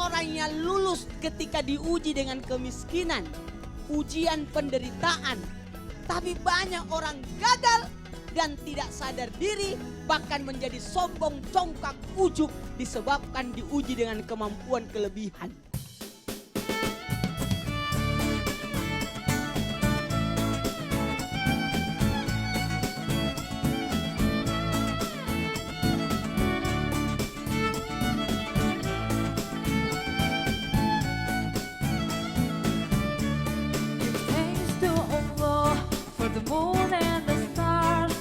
orang yang lulus ketika diuji dengan kemiskinan, ujian penderitaan. Tapi banyak orang gagal dan tidak sadar diri, bahkan menjadi sombong, congkak, ujub disebabkan diuji dengan kemampuan kelebihan. Thanks to Allah for the moon and the stars,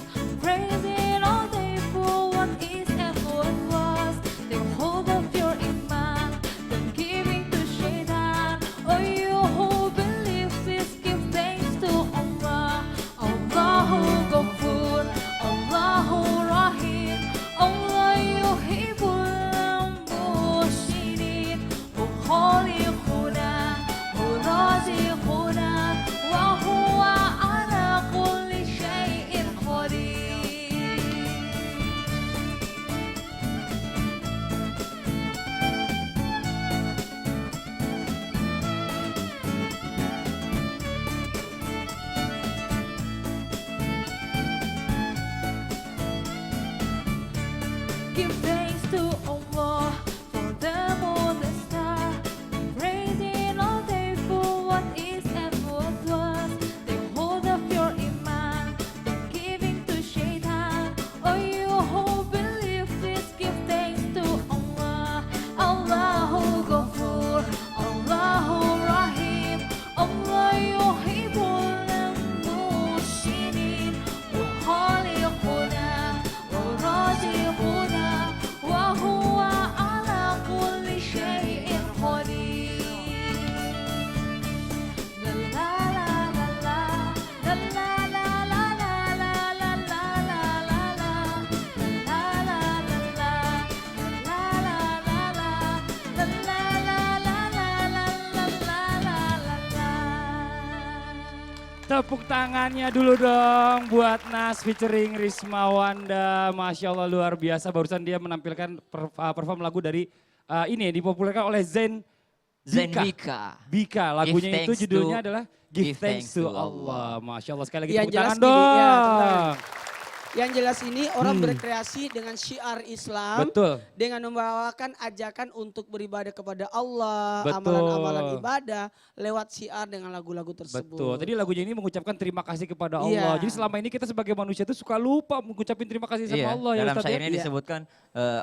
praising all day for what is and what was. Take hold of your iman, don't giving to shaitan. Oh, you who believe, please give thanks to Allah. Allahu Ghafur, Allahu Rahim, Allah yuhibbul muhsinin, khaliquna, raziquna, wa huwa ala kulli syai'in qadir. Give thanks to Allah for the moon, the star, praising all day for what is and what was. Take hold of your iman, don't giving to shaitan. Oh, you who believe, please give thanks to Allah. Allahu Ghafur, Allahu Rahim, Allah yuhibbul muhsinin, wa khaliquna, wa raziquna, wa huwa ala kulli syai'in qadir. La la la la la, la la la la la la la la la la la, la la la la, la la la la, la la la la la la. Tepuk tangannya dulu dong buat Nas featuring Risma Wanda. Masya Allah luar biasa. Barusan dia menampilkan perform lagu dari ini dipopulerkan oleh Zen Zenbika. Bika. Lagunya Give itu thanks judulnya to- adalah Give Thanks to Allah. Masya Allah sekali lagi Yang tepuk jelas tangan gini, dong. ya, tepuk tangan. Yang jelas ini orang berkreasi dengan syiar Islam. Betul. Dengan membawakan ajakan untuk beribadah kepada Allah. Betul. Amalan-amalan ibadah lewat syiar dengan lagu-lagu tersebut. Betul. Tadi lagunya ini mengucapkan terima kasih kepada Allah. Iya. Jadi selama ini kita sebagai manusia itu suka lupa mengucapin terima kasih sama Iya, Allah ya dalam Ustaz ya. syairnya disebutkan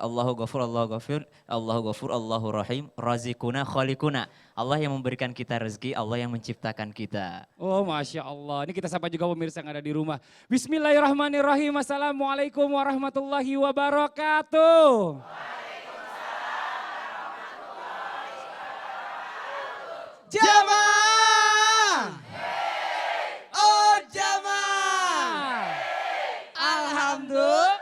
Allahu Ghafur, Allahu Ghafur, Allahu Ghafur, Allahu Rahim, Razikuna, Khaliquna. Allah yang memberikan kita rezeki, Allah yang menciptakan kita. Oh Masya Allah. Ini kita sapa juga pemirsa yang ada di rumah. Bismillahirrahmanirrahim. Assalamualaikum warahmatullahi wabarakatuh. Jamaah! Oh jamaah! Alhamdulillah.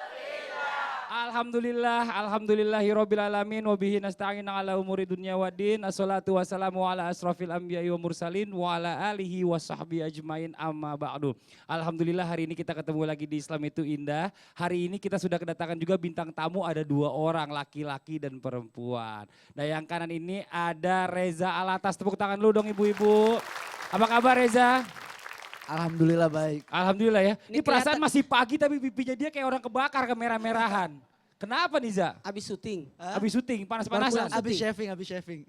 Alhamdulillahirabbil alamin wa bihi nasta'in ala umuri dunya waddin. Assalatu wassalamu ala asrafil anbiya'i wa mursalin wa ala alihi wa sahbihi ajmain amma ba'du. Alhamdulillah hari ini kita ketemu lagi di Islam itu Indah. Hari ini kita sudah kedatangan juga bintang tamu, ada 2 orang, laki-laki dan perempuan. Nah yang kanan ini ada Reza Alatas. Tepuk tangan dulu dong ibu-ibu. Apa kabar Reza? Alhamdulillah baik. Alhamdulillah ya. Ini Ini perasaan kelihatan- masih pagi tapi pipinya dia kayak orang kebakar kemerah-merahan. Kenapa nih Za? Abis syuting. Habis syuting, panas-panasan. Baru Habis shaving.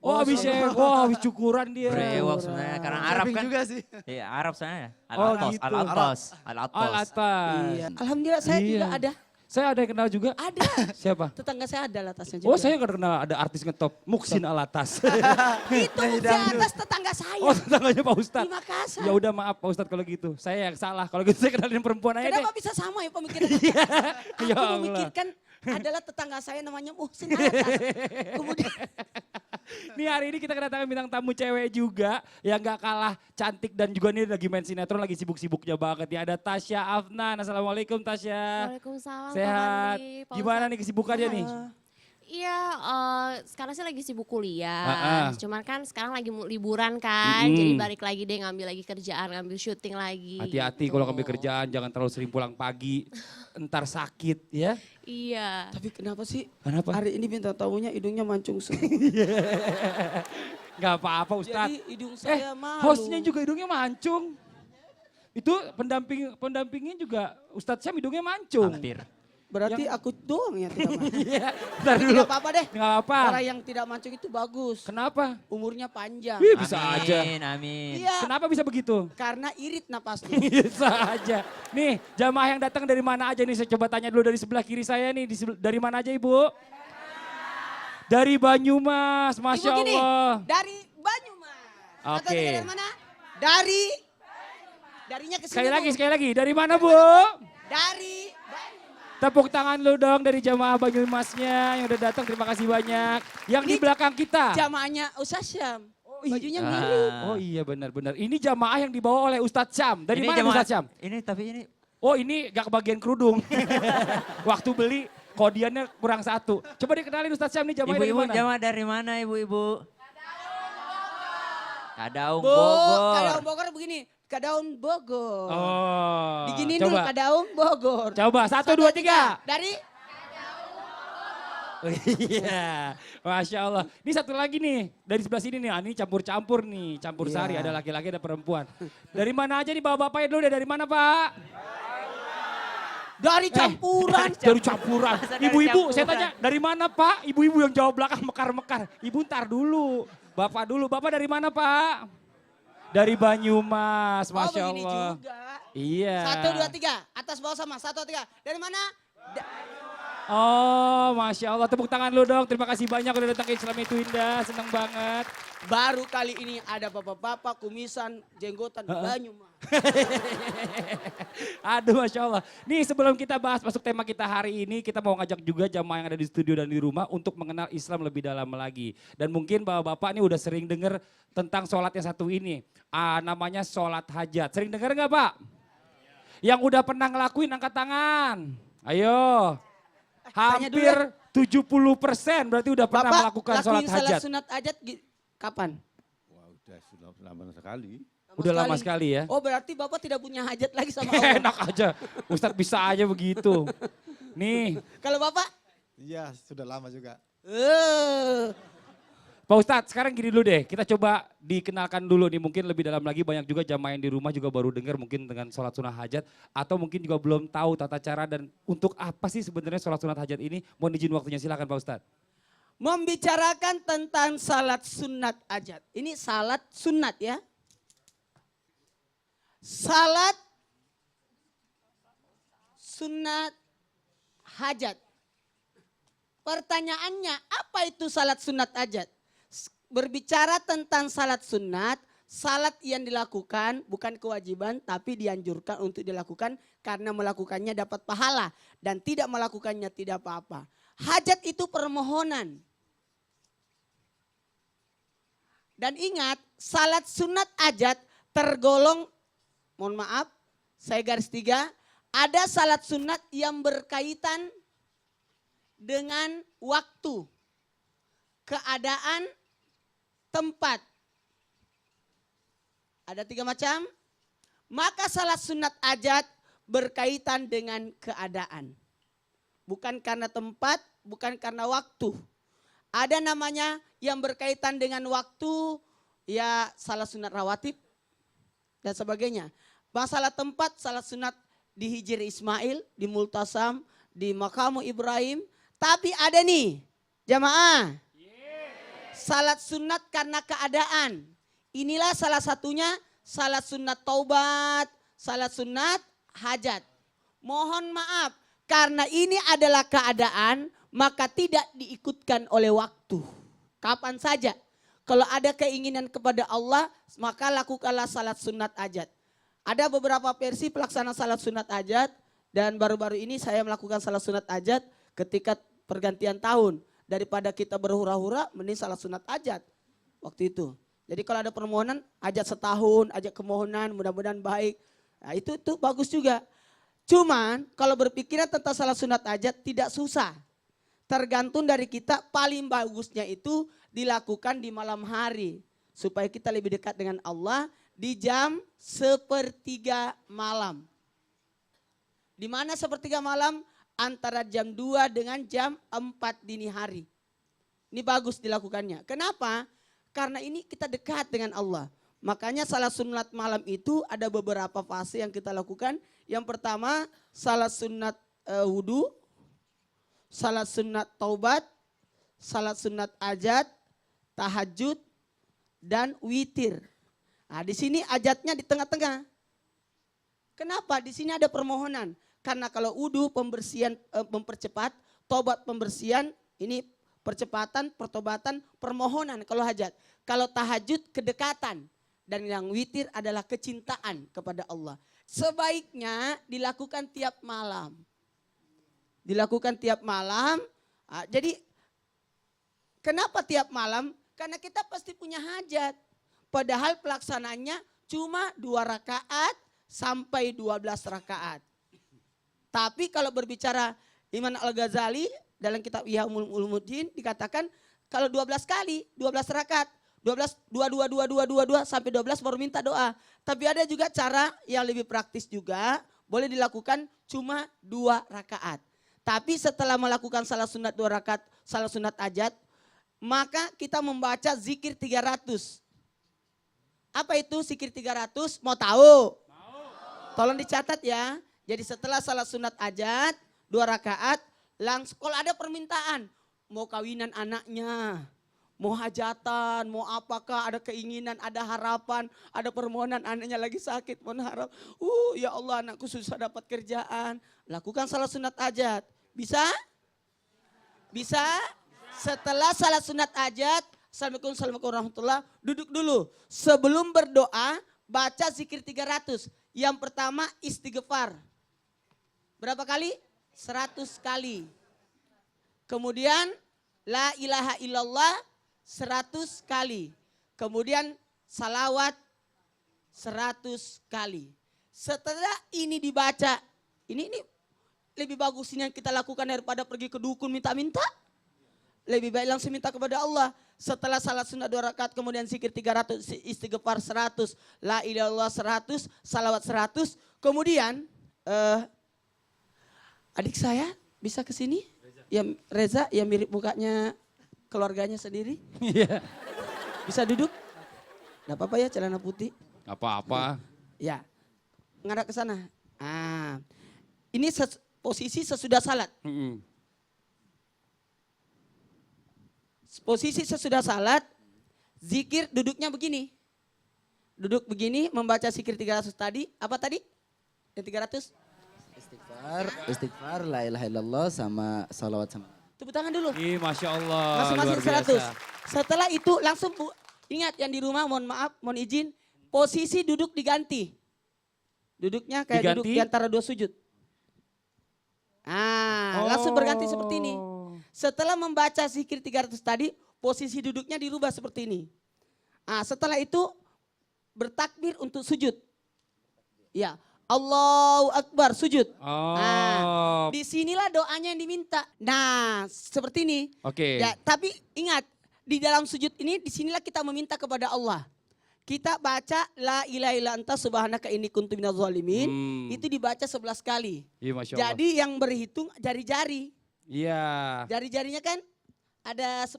Oh habis shave, wah habis cukuran dia. Brewok sebenarnya, karena Arab Shaving kan. juga sih. Iya Arab soalnya. Oh, Al-Atos, gitu. Al-Atos, Oh Al-Atos. atas. Iya. Alhamdulillah saya Iya. juga ada. Saya ada yang kenal juga. Ada. Siapa? Tetangga saya ada latasnya juga. Oh saya nggak kenal ada artis ngetop, Muksin Alatas. Itu di atas tetangga saya. Oh tetangganya Pak Ustadz. Di Makassar. Ya udah maaf Pak Ustadz kalau gitu. Saya yang salah. Kalau gitu saya kenalin perempuan aja deh. Kenapa bisa sama ya pemikiran? Ya Aku Allah. memikirkan adalah tetangga saya namanya Muhsin Alatas. Kemudian Nih hari ini kita kedatangan bintang tamu cewek juga yang gak kalah cantik dan juga nih lagi main sinetron, lagi sibuk-sibuknya banget ya. Ada Tasya Afnan. Assalamualaikum Tasya. Waalaikumsalam. Pak Sehat. Fadli, Pak Gimana Ustadz. nih kesibukannya nih? Iya, sekarang sih lagi sibuk kuliah. Ah. Cuman kan sekarang lagi liburan kan, Mm-mm. jadi balik lagi deh ngambil lagi kerjaan, ngambil syuting lagi. Hati-hati gitu. kalau ngambil kerjaan, jangan terlalu sering pulang pagi. Entar sakit ya. Iya. Tapi kenapa sih Kenapa? hari ini bintang tamunya hidungnya mancung semua? Gak apa-apa Ustadz. Jadi hidung saya malu. Hostnya juga hidungnya mancung. Itu pendampingnya juga Ustadz Syam hidungnya mancung. Hampir. Berarti aku doang yang tidak mancung. Iya, bentar dulu. Tidak apa-apa deh. Gak apa. Orang yang tidak mancung itu bagus. Kenapa? Umurnya panjang. Wih, bisa aja. Amin. Iya. Kenapa bisa begitu? Karena irit napasnya. Bisa aja. Nih, jamaah yang datang dari mana aja nih? Saya coba tanya dulu dari sebelah kiri saya nih. Dari mana aja Ibu? Dari Banyumas, Masya Ibu gini, Allah. dari Banyumas. Atau Oke. dari mana? Darinya ke sini. Sekali lagi. Dari mana Bu? Dari Tepuk tangan lu dong dari jamaah Banyumasnya yang udah datang. Terima kasih banyak. Yang di Ini belakang kita. jamaahnya Ustaz Syam. Bajunya Ah. mirip. Oh iya benar-benar. Ini jamaah yang dibawa oleh Ustadz Syam. Dari Ini mana jamaah- Ustadz Syam? Tapi ini Oh ini gak kebagian kerudung. Waktu beli kodiannya kurang satu. Coba dikenalin Ustadz Syam nih jamaah dari ibu-ibu mana? jamaah dari mana ibu-ibu? Kadaung Bu, Bogor. Kadaung Bogor begini. Kadaung Bogor. Oh. Diginin dulu coba. Kadaung Bogor. Coba, 1, 2, 3. Dari Iya, Masya Allah. Ini satu lagi nih, dari sebelah sini nih, ini campur-campur nih, campur Iya. sari, ada laki-laki ada perempuan. Dari mana aja nih bapak-bapaknya dulu deh, dari mana Pak? dari campuran. Dari campuran. Masa dari Ibu-ibu, saya campuran? tanya dari mana Pak? Ibu-ibu yang jawab belakang mekar-mekar. Ibu ntar dulu, Bapak dulu. Bapak dari mana Pak? Dari Banyumas, Oh Masya begini Allah. juga. Iya. 1, 2, 3. Atas bawah sama. 1, 2, 3. Dari mana? Oh, Masya Allah. Tepuk tangan lu dong. Terima kasih banyak udah datang ke Islam itu Indah. Seneng banget. Baru kali ini ada bapak-bapak kumisan jenggotan Banyumas. Aduh, Masya Allah. Nih sebelum kita bahas masuk tema kita hari ini, kita mau ngajak juga jamaah yang ada di studio dan di rumah untuk mengenal Islam lebih dalam lagi. Dan mungkin bapak-bapak ini udah sering dengar tentang sholat yang satu ini. Namanya sholat hajat. Sering dengar nggak Pak? Yang udah pernah ngelakuin angkat tangan. Ayo. tanya dulu Hampir 70% berarti udah pernah Bapak melakukan sholat lakuin salat hajat. sunat hajat kapan? Wah sudah lama sekali. Udah lama sekali ya. Oh berarti Bapak tidak punya hajat lagi sama Allah. Enak aja. Ustadz bisa aja begitu. Nih. Kalau Bapak? Iya sudah lama juga. Pak Ustadz, sekarang gini dulu deh, kita coba dikenalkan dulu nih, mungkin lebih dalam lagi banyak juga jamaah yang di rumah juga baru dengar mungkin dengan sholat sunat hajat, atau mungkin juga belum tahu tata cara dan untuk apa sih sebenarnya sholat sunat hajat ini, mohon izin waktunya silakan Pak Ustadz. Membicarakan tentang salat sunat hajat. Ini salat sunat ya. Salat sunat hajat. Pertanyaannya, apa itu salat sunat hajat? Berbicara tentang salat sunat, salat yang dilakukan bukan kewajiban tapi dianjurkan untuk dilakukan karena melakukannya dapat pahala dan tidak melakukannya tidak apa-apa. Hajat itu permohonan. Dan ingat, salat sunat hajat tergolong, mohon maaf, saya garis 3, ada salat sunat yang berkaitan dengan waktu, keadaan, tempat. Ada 3 macam. Maka salat sunat hajat berkaitan dengan keadaan. Bukan karena tempat, bukan karena waktu. Ada namanya yang berkaitan dengan waktu, ya salat sunat rawatib dan sebagainya. Masalah tempat, salat sunat di Hijr Ismail, di Multasam, di Makamu Ibrahim. Tapi ada nih, jamaah. Salat sunat karena keadaan. Inilah salah satunya salat sunat taubat, salat sunat hajat. Mohon maaf, karena ini adalah keadaan, maka tidak diikutkan oleh waktu. Kapan saja. Kalau ada keinginan kepada Allah, maka lakukanlah salat sunat hajat. Ada beberapa versi pelaksana salat sunat hajat, dan baru-baru ini saya melakukan salat sunat hajat ketika pergantian tahun. Daripada kita berhura-hura, mending salat sunat hajat waktu itu. Jadi kalau ada permohonan, hajat setahun, hajat kemohonan, mudah-mudahan baik. Nah itu bagus juga. Cuman kalau berpikiran tentang salat sunat hajat tidak susah. tergantung dari kita, paling bagusnya itu dilakukan di malam hari. Supaya kita lebih dekat dengan Allah di jam 1/3 malam. Di mana 1/3 malam? Antara jam 2 dengan jam 4 dini hari. Ini bagus dilakukannya. Kenapa? Karena ini kita dekat dengan Allah. Makanya salat sunat malam itu ada beberapa fase yang kita lakukan. Yang pertama salat sunat wudhu, salat sunat taubat, salat sunat ajat, tahajud, dan witir. Nah, di sini ajatnya di tengah-tengah. Kenapa? Di sini ada permohonan. Karena kalau wudhu pembersihan mempercepat, tobat pembersihan, ini percepatan, pertobatan, permohonan kalau hajat. Kalau tahajud kedekatan. Dan yang witir adalah kecintaan kepada Allah. Sebaiknya dilakukan tiap malam. Dilakukan tiap malam. Jadi kenapa tiap malam? Karena kita pasti punya hajat. Padahal pelaksanaannya cuma 2 rakaat sampai 12 rakaat. Tapi kalau berbicara Imam Al-Ghazali dalam kitab Ihya Ulumuddin dikatakan kalau 12 kali, 12 rakaat, 12, 2 sampai 12 baru minta doa. Tapi ada juga cara yang lebih praktis juga, boleh dilakukan cuma 2 rakaat. Tapi setelah melakukan salat sunat 2 rakaat, salat sunat ajat, maka kita membaca zikir 300. Apa itu zikir 300? Mau tahu? Tolong dicatat ya. Jadi setelah salat sunat ajat, 2 rakaat, langsung kalau ada permintaan, mau kawinan anaknya, mau hajatan, mau apakah, ada keinginan, ada harapan, ada permohonan anaknya lagi sakit, mohon harap, ya Allah anakku susah dapat kerjaan, lakukan salat sunat ajat. Bisa? Bisa? Setelah salat sunat ajat, Assalamualaikum warahmatullahi wabarakatuh, duduk dulu. Sebelum berdoa, baca zikir 300. Yang pertama istighfar. Berapa kali? 100 kali. Kemudian la ilaha illallah 100 kali. Kemudian salawat 100 kali. Setelah ini dibaca, ini lebih bagus ini yang kita lakukan daripada pergi ke dukun minta-minta. Lebih baik langsung minta kepada Allah. Setelah salat sunat 2 rakaat, kemudian zikir 300, istighfar 100, la ilaha illallah 100, salawat 100. Kemudian adik saya bisa ke sini? Yang Reza yang mirip mukanya keluarganya sendiri. Iya. Bisa duduk? Gak apa-apa ya celana putih. Apa-apa. Ya. Ngadap ke sana. Ini posisi sesudah salat. Posisi sesudah salat, zikir duduknya begini. Duduk begini, membaca zikir 300 tadi. Apa tadi? Yang 300? Istighfar, la ilaha illallah sama salawat sama. Tepuk tangan dulu. Ih, Masya Allah. Masing-masing luar biasa. 100. Setelah itu langsung ingat yang di rumah mohon maaf, mohon izin. Posisi duduk diganti. Duduknya kayak Diganti? duduk di antara 2 sujud. Langsung berganti seperti ini. Setelah membaca zikir 300 tadi, posisi duduknya dirubah seperti ini. Setelah itu bertakbir untuk sujud. Ya, Allahu Akbar sujud. Disinilah doanya yang diminta. Nah, seperti ini. Oke. Ya, tapi ingat, di dalam sujud ini disinilah kita meminta kepada Allah. Kita baca la ilaha illa anta subhanaka inni kuntu minadz zalimin. Itu dibaca 11 kali. Iya, Masya Allah. Jadi yang berhitung jari-jari. Iya. Jari-jarinya kan ada 10.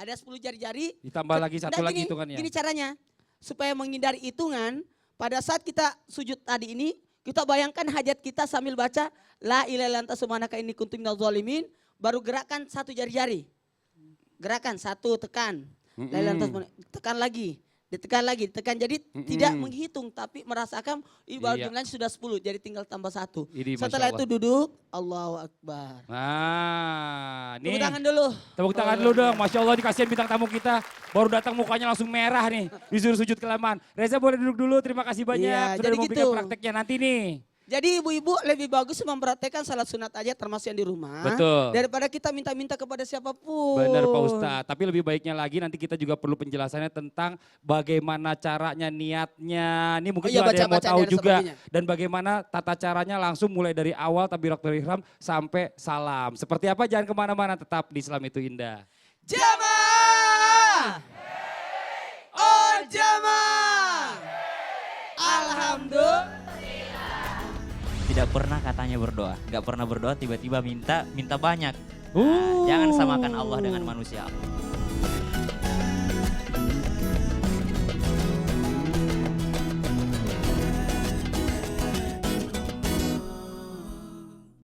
Ada 10 jari-jari. Ditambah lagi satu lagi hitungannya. Gini caranya. Supaya menghindari hitungan, pada saat kita sujud tadi ini, kita bayangkan hajat kita sambil baca la ilaha illa anta subhanaka inni kuntu minadz zalimin, baru gerakan 1 jari-jari. Gerakan 1 tekan. La ilaha illa anta subhanaka, tekan lagi. Ditekan lagi, ditekan. Jadi tidak menghitung tapi merasakan baru jumlahnya sudah 10, jadi tinggal tambah 1. Setelah itu duduk, Allahu Akbar. Nah, nih. Tepuk tangan dulu. Tepuk tangan dulu dong, Masya Allah dikasihin bintang tamu kita. Baru datang mukanya langsung merah nih, disuruh sujud kelamaan. Reza boleh duduk dulu, terima kasih banyak. Iya, Sudah jadi memberikan gitu. prakteknya nanti nih. Jadi ibu-ibu lebih bagus mempraktekkan salat sunat aja termasuk yang di rumah. Betul. Daripada kita minta-minta kepada siapapun. Benar Pak Ustadz, tapi lebih baiknya lagi nanti kita juga perlu penjelasannya tentang bagaimana caranya, niatnya. Ini mungkin Oh iya, juga ada yang mau baca-baca tahu dan juga. sebagainya. Dan bagaimana tata caranya langsung mulai dari awal takbiratul ihram sampai salam. Seperti apa, jangan kemana-mana, tetap di Islam itu Indah. Jamaah. Oh jamaah. Alhamdulillah. Tidak pernah katanya berdoa. Gak pernah berdoa tiba-tiba minta banyak. Jangan samakan Allah dengan manusia.